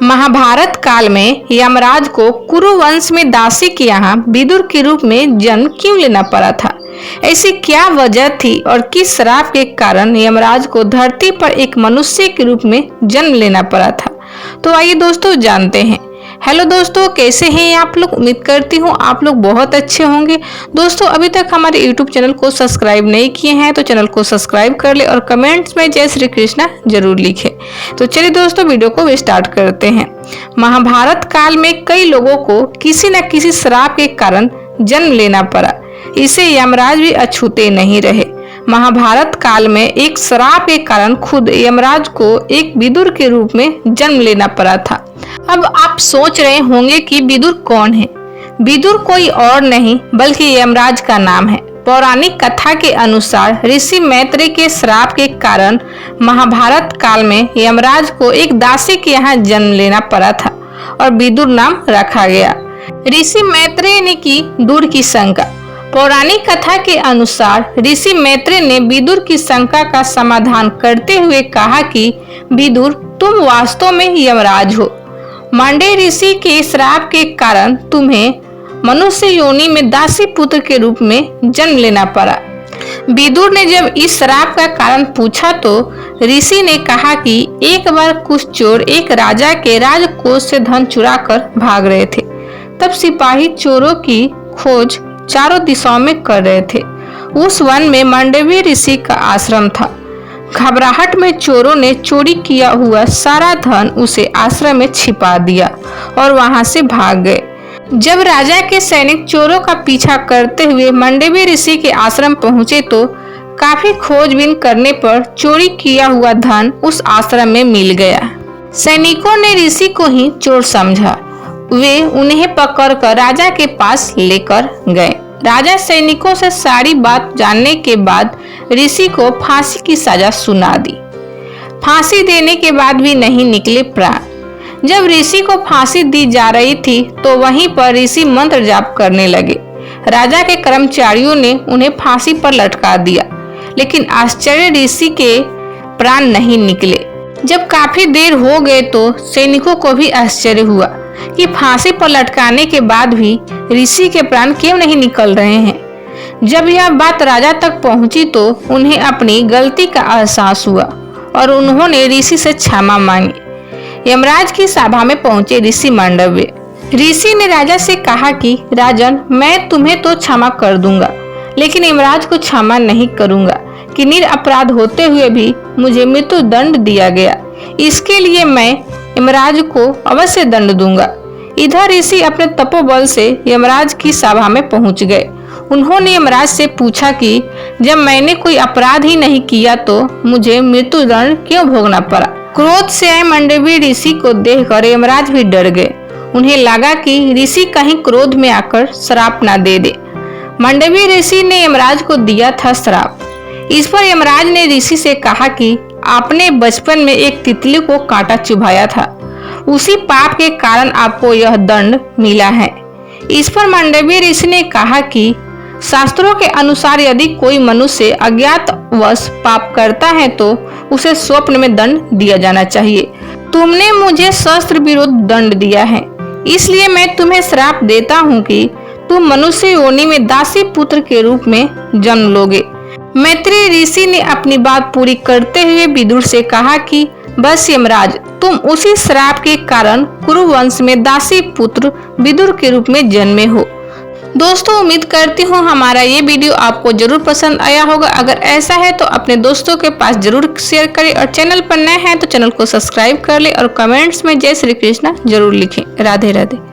महाभारत काल में यमराज को कुरु वंश में दासी के यहाँ विदुर के रूप में जन्म क्यों लेना पड़ा था? ऐसी क्या वजह थी और किस श्राप के कारण यमराज को धरती पर एक मनुष्य के रूप में जन्म लेना पड़ा था? तो आइए दोस्तों जानते हैं। हेलो दोस्तों, कैसे हैं आप लोग? उम्मीद करती हूँ आप लोग बहुत अच्छे होंगे। दोस्तों, अभी तक हमारे YouTube चैनल को सब्सक्राइब नहीं किए हैं तो चैनल को सब्सक्राइब कर ले और कमेंट्स में जय श्री कृष्णा जरूर लिखें। तो चलिए दोस्तों, वीडियो को स्टार्ट करते हैं। महाभारत काल में कई लोगों को किसी न किसी श्राप के कारण जन्म लेना पड़ा। इसे यमराज भी अछूते नहीं रहे। महाभारत काल में एक श्राप के कारण खुद यमराज को एक विदुर के रूप में जन्म लेना पड़ा था। अब आप सोच रहे होंगे कि विदुर कौन है? विदुर कोई और नहीं बल्कि यमराज का नाम है। पौराणिक कथा के अनुसार ऋषि मैत्रेय के श्राप के कारण महाभारत काल में यमराज को एक दासी के यहाँ जन्म लेना पड़ा था और विदुर नाम रखा गया। ऋषि मैत्रेय ने की दूर की शंका। पौराणिक कथा के अनुसार ऋषि मैत्रेय ने विदुर की शंका का समाधान करते हुए कहा कि विदुर, तुम वास्तव में यमराज हो। मांडे ऋषि के श्राप के कारण तुम्हें मनुष्य योनि में दासी पुत्र के रूप में जन्म लेना पड़ा। विदुर ने जब इस श्राप का कारण पूछा तो ऋषि ने कहा कि एक बार कुछ चोर एक राजा के राजकोष से धन चुरा कर भाग रहे थे। तब सिपाही चोरों की खोज चारों दिशाओं में कर रहे थे। उस वन में मांडवी ऋषि का आश्रम था। घबराहट में चोरों ने चोरी किया हुआ सारा धन उसे आश्रम में छिपा दिया और वहां से भाग गए। जब राजा के सैनिक चोरों का पीछा करते हुए मांडवी ऋषि के आश्रम पहुंचे तो काफी खोजबीन करने पर चोरी किया हुआ धन उस आश्रम में मिल गया। सैनिकों ने ऋषि को ही चोर समझा। वे उन्हें पकड़कर राजा के पास लेकर गए। राजा सैनिकों से सारी बात जानने के बाद ऋषि को फांसी की सजा सुना दी। फांसी देने के बाद भी नहीं निकले प्राण। जब ऋषि को फांसी दी जा रही थी तो वहीं पर ऋषि मंत्र जाप करने लगे। राजा के कर्मचारियों ने उन्हें फांसी पर लटका दिया, लेकिन आश्चर्य, ऋषि के प्राण नहीं निकले। जब काफी देर हो गए तो सैनिकों को भी आश्चर्य हुआ कि फांसी पर लटकाने के बाद भी ऋषि के प्राण क्यों नहीं निकल रहे हैं। जब यह बात राजा तक पहुंची तो उन्हें अपनी गलती का एहसास हुआ और उन्होंने ऋषि से क्षमा मांगी। यमराज की सभा में पहुंचे ऋषि मांडव्य। ऋषि ने राजा से कहा कि राजन, मैं तुम्हें तो क्षमा कर दूंगा, लेकिन यमराज को क्षमा नहीं करूंगा कि निरपराध होते हुए भी मुझे मृत्यु दंड दिया गया। इसके लिए मैं यमराज को अवश्य दंड दूंगा। इधर ऋषि अपने तपोबल से यमराज की सभा में पहुंच गए। उन्होंने यमराज से पूछा कि जब मैंने कोई अपराध ही नहीं किया तो मुझे मृत्यु दंड क्यों भोगना पड़ा? क्रोध से आए मांडवी ऋषि को देखकर यमराज भी डर गए। उन्हें लगा कि ऋषि कहीं क्रोध में आकर श्राप न दे दे। मांडवी ऋषि ने यमराज को दिया था श्राप। इस पर यमराज ने ऋषि से कहा कि आपने बचपन में एक तितली को कांटा चुभाया था, उसी पाप के कारण आपको यह दंड मिला है। इस पर मांडवी ऋषि ने कहा कि शास्त्रों के अनुसार यदि कोई मनुष्य अज्ञातवश पाप करता है तो उसे स्वप्न में दंड दिया जाना चाहिए। तुमने मुझे शस्त्र विरोध दंड दिया है, इसलिए मैं तुम्हें श्राप देता हूँ कि तुम मनुष्य योनि में दासी पुत्र के रूप में जन्म लोगे। मैत्रेय ऋषि ने अपनी बात पूरी करते हुए विदुर से कहा कि बस यमराज, तुम उसी श्राप के कारण कुरु वंश में दासी पुत्र विदुर के रूप में जन्मे हो। दोस्तों, उम्मीद करती हूँ हमारा ये वीडियो आपको जरूर पसंद आया होगा। अगर ऐसा है तो अपने दोस्तों के पास जरूर शेयर करें और चैनल पर नए हैं तो चैनल को सब्सक्राइब कर ले और कमेंट्स में जय श्री कृष्णा जरूर लिखें। राधे राधे।